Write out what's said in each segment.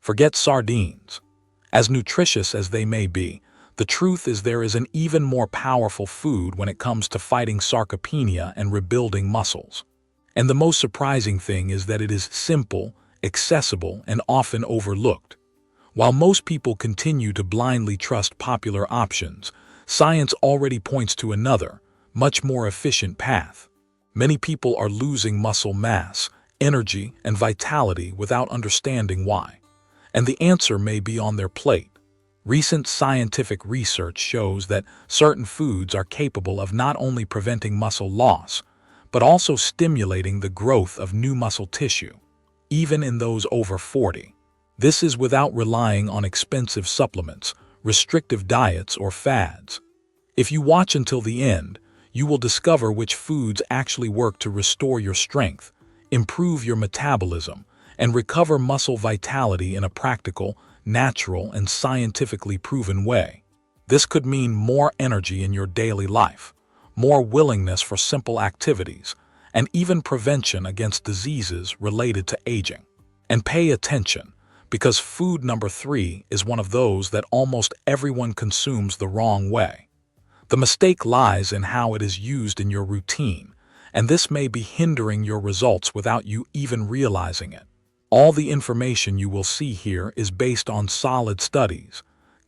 Forget sardines. As nutritious as they may be, the truth is there is an even more powerful food when it comes to fighting sarcopenia and rebuilding muscles. And the most surprising thing is that it is simple, accessible, and often overlooked. While most people continue to blindly trust popular options, science already points to another, much more efficient path. Many people are losing muscle mass, energy, and vitality without understanding why. And the answer may be on their plate. Recent scientific research shows that certain foods are capable of not only preventing muscle loss, but also stimulating the growth of new muscle tissue, even in those over 40. This is without relying on expensive supplements, restrictive diets, or fads. If you watch until the end, you will discover which foods actually work to restore your strength, improve your metabolism, and recover muscle vitality in a practical, natural, and scientifically proven way. This could mean more energy in your daily life, more willingness for simple activities, and even prevention against diseases related to aging. And pay attention, because food number 3 is one of those that almost everyone consumes the wrong way. The mistake lies in how it is used in your routine, and this may be hindering your results without you even realizing it. All the information you will see here is based on solid studies,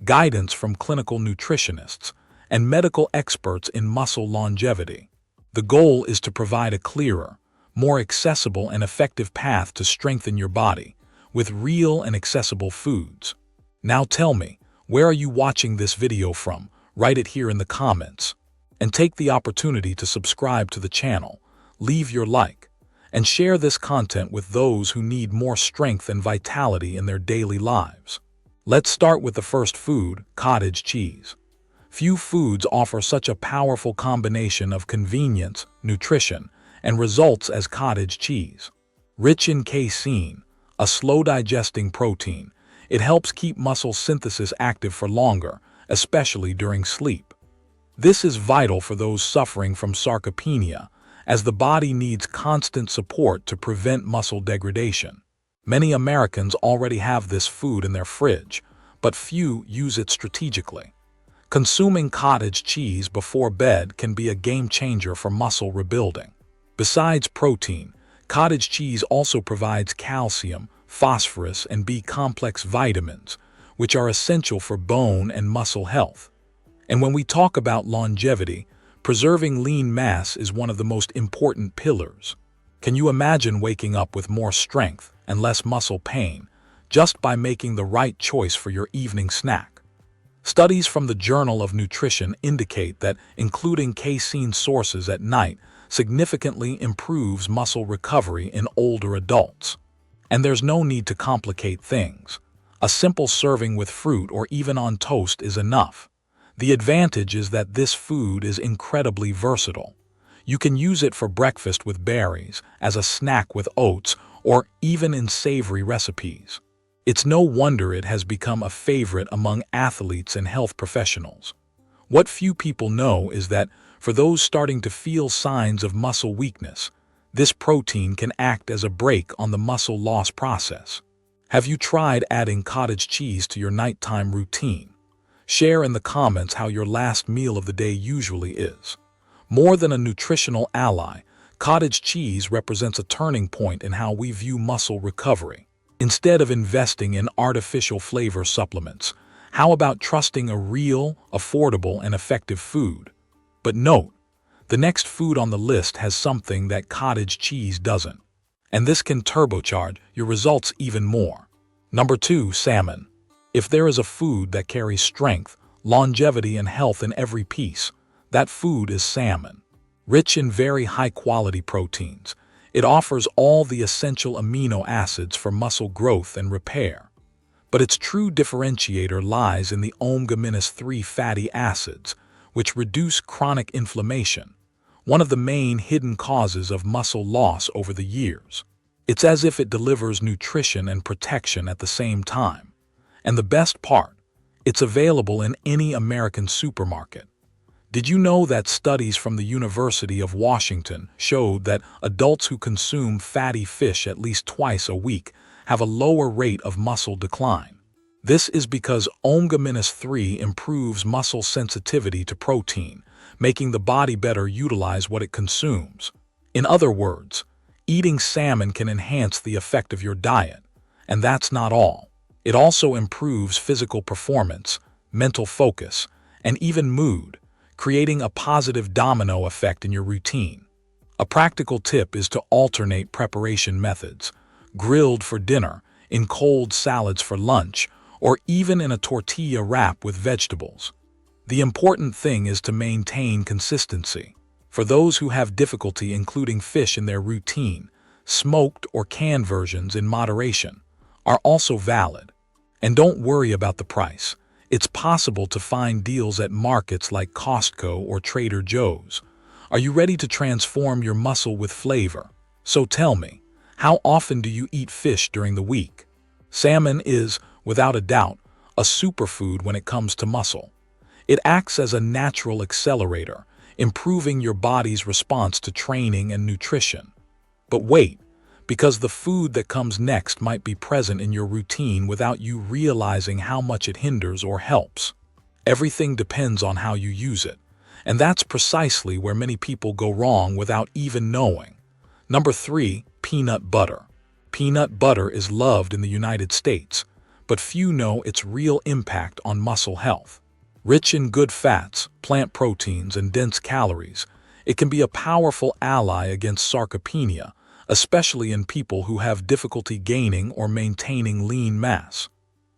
guidance from clinical nutritionists, and medical experts in muscle longevity. The goal is to provide a clearer, more accessible and effective path to strengthen your body with real and accessible foods. Now tell me, where are you watching this video from? Write it here in the comments. And take the opportunity to subscribe to the channel, leave your like, and share this content with those who need more strength and vitality in their daily lives. Let's start with the first food, cottage cheese. Few foods offer such a powerful combination of convenience, nutrition, and results as cottage cheese. Rich in casein, a slow-digesting protein, it helps keep muscle synthesis active for longer, especially during sleep. This is vital for those suffering from sarcopenia, as the body needs constant support to prevent muscle degradation. Many Americans already have this food in their fridge, but few use it strategically. Consuming cottage cheese before bed can be a game changer for muscle rebuilding. Besides protein, cottage cheese also provides calcium, phosphorus, and B-complex vitamins, which are essential for bone and muscle health. And when we talk about longevity, preserving lean mass is one of the most important pillars. Can you imagine waking up with more strength and less muscle pain just by making the right choice for your evening snack? Studies from the Journal of Nutrition indicate that including casein sources at night significantly improves muscle recovery in older adults. And there's no need to complicate things. A simple serving with fruit or even on toast is enough. The advantage is that this food is incredibly versatile. You can use it for breakfast with berries, as a snack with oats, or even in savory recipes. It's no wonder it has become a favorite among athletes and health professionals. What few people know is that for those starting to feel signs of muscle weakness, this protein can act as a brake on the muscle loss process. Have you tried adding cottage cheese to your nighttime routine? Share in the comments how your last meal of the day usually is. More than a nutritional ally, cottage cheese represents a turning point in how we view muscle recovery. Instead of investing in artificial flavor supplements, how about trusting a real, affordable, and effective food? But note, the next food on the list has something that cottage cheese doesn't. And this can turbocharge your results even more. Number 2, salmon. If there is a food that carries strength, longevity, and health in every piece, that food is salmon. Rich in very high-quality proteins, it offers all the essential amino acids for muscle growth and repair. But its true differentiator lies in the omega-3 fatty acids, which reduce chronic inflammation, one of the main hidden causes of muscle loss over the years. It's as if it delivers nutrition and protection at the same time. And the best part, it's available in any American supermarket. Did you know that studies from the University of Washington showed that adults who consume fatty fish at least twice a week have a lower rate of muscle decline. This is because omega-3 improves muscle sensitivity to protein, making the body better utilize what it consumes. In other words, eating salmon can enhance the effect of your diet. And that's not all. It also improves physical performance, mental focus, and even mood, creating a positive domino effect in your routine. A practical tip is to alternate preparation methods: grilled for dinner, in cold salads for lunch, or even in a tortilla wrap with vegetables. The important thing is to maintain consistency. For those who have difficulty including fish in their routine, smoked or canned versions in moderation are also valid. And don't worry about the price. It's possible to find deals at markets like Costco or Trader Joe's. Are you ready to transform your muscle with flavor? So tell me, how often do you eat fish during the week? Salmon is, without a doubt, a superfood when it comes to muscle. It acts as a natural accelerator, improving your body's response to training and nutrition. But wait, because the food that comes next might be present in your routine without you realizing how much it hinders or helps. Everything depends on how you use it, and that's precisely where many people go wrong without even knowing. Number 3, peanut butter. Peanut butter is loved in the United States, but few know its real impact on muscle health. Rich in good fats, plant proteins, and dense calories, it can be a powerful ally against sarcopenia, especially in people who have difficulty gaining or maintaining lean mass.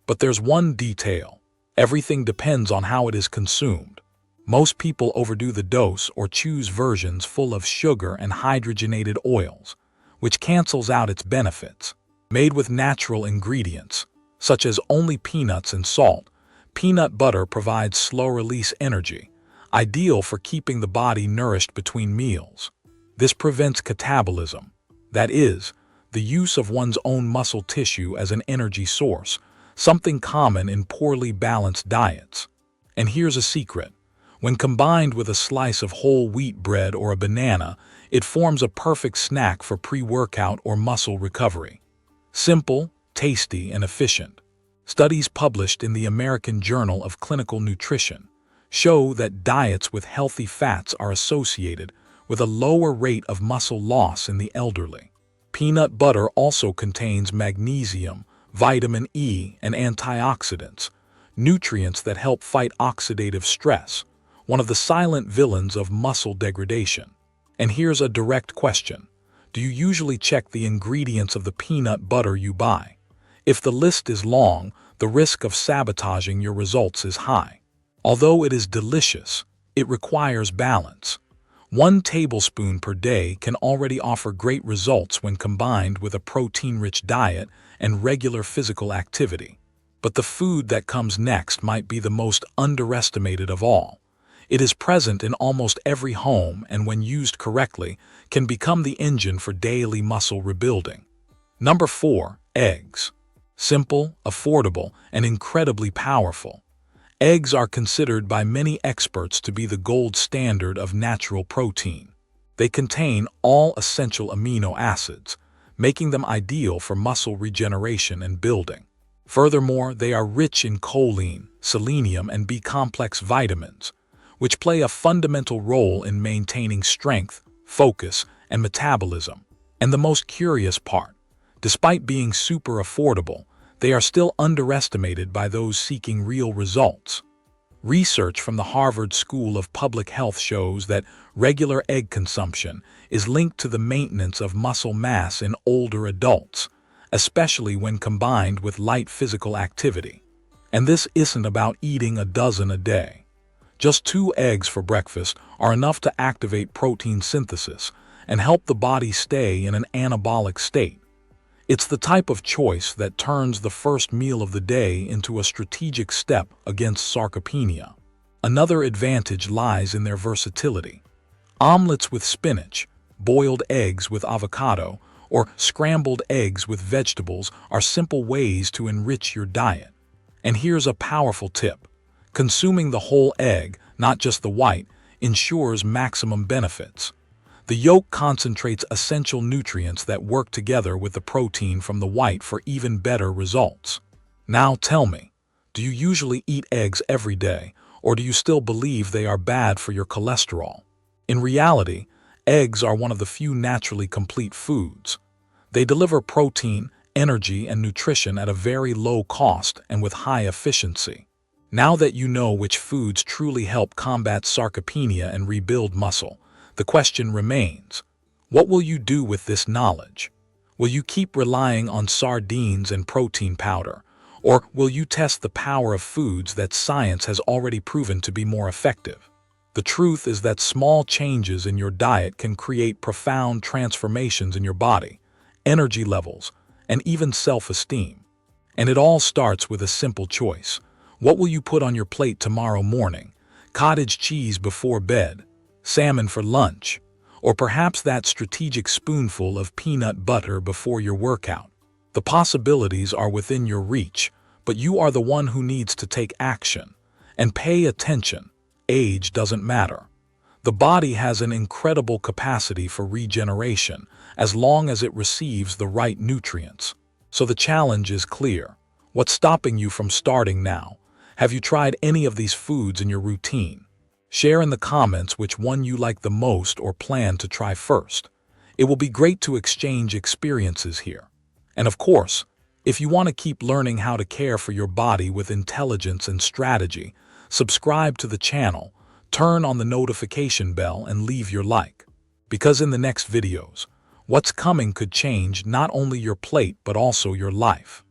But there's one detail: everything depends on how it is consumed. Most people overdo the dose or choose versions full of sugar and hydrogenated oils, which cancels out its benefits. Made with natural ingredients, such as only peanuts and salt, peanut butter provides slow-release energy, ideal for keeping the body nourished between meals. This prevents catabolism, that is, the use of one's own muscle tissue as an energy source, something common in poorly balanced diets. And here's a secret: when combined with a slice of whole wheat bread or a banana, it forms a perfect snack for pre-workout or muscle recovery. Simple, tasty, and efficient. Studies published in the American Journal of Clinical Nutrition show that diets with healthy fats are associated with a lower rate of muscle loss in the elderly. Peanut butter also contains magnesium, vitamin E, and antioxidants, nutrients that help fight oxidative stress, one of the silent villains of muscle degradation. And here's a direct question: do you usually check the ingredients of the peanut butter you buy? If the list is long, the risk of sabotaging your results is high. Although it is delicious, it requires balance. 1 tablespoon per day can already offer great results when combined with a protein-rich diet and regular physical activity. But the food that comes next might be the most underestimated of all. It is present in almost every home and, when used correctly, can become the engine for daily muscle rebuilding. Number 4, eggs. Simple, affordable, and incredibly powerful. Eggs are considered by many experts to be the gold standard of natural protein. They contain all essential amino acids, making them ideal for muscle regeneration and building. Furthermore, they are rich in choline, selenium, and B-complex vitamins, which play a fundamental role in maintaining strength, focus, and metabolism. And the most curious part: despite being super affordable, they are still underestimated by those seeking real results. Research from the Harvard School of Public Health shows that regular egg consumption is linked to the maintenance of muscle mass in older adults, especially when combined with light physical activity. And this isn't about eating a dozen a day. Just 2 eggs for breakfast are enough to activate protein synthesis and help the body stay in an anabolic state. It's the type of choice that turns the first meal of the day into a strategic step against sarcopenia. Another advantage lies in their versatility. Omelets with spinach, boiled eggs with avocado, or scrambled eggs with vegetables are simple ways to enrich your diet. And here's a powerful tip: consuming the whole egg, not just the white, ensures maximum benefits. The yolk concentrates essential nutrients that work together with the protein from the white for even better results. Now tell me, do you usually eat eggs every day, or do you still believe they are bad for your cholesterol? In reality, eggs are one of the few naturally complete foods. They deliver protein, energy, and nutrition at a very low cost and with high efficiency. Now that you know which foods truly help combat sarcopenia and rebuild muscle, the question remains, what will you do with this knowledge? Will you keep relying on sardines and protein powder, or will you test the power of foods that science has already proven to be more effective? The truth is that small changes in your diet can create profound transformations in your body, energy levels, and even self-esteem. And it all starts with a simple choice. What will you put on your plate tomorrow morning? Cottage cheese before bed, salmon for lunch, or perhaps that strategic spoonful of peanut butter before your workout? The possibilities are within your reach, but you are the one who needs to take action. And pay attention, age doesn't matter. The body has an incredible capacity for regeneration as long as it receives the right nutrients. So the challenge is clear. What's stopping you from starting now? Have you tried any of these foods in your routine? Share in the comments which one you like the most or plan to try first. It will be great to exchange experiences here. And of course, if you want to keep learning how to care for your body with intelligence and strategy, subscribe to the channel, turn on the notification bell, and leave your like. Because in the next videos, what's coming could change not only your plate but also your life.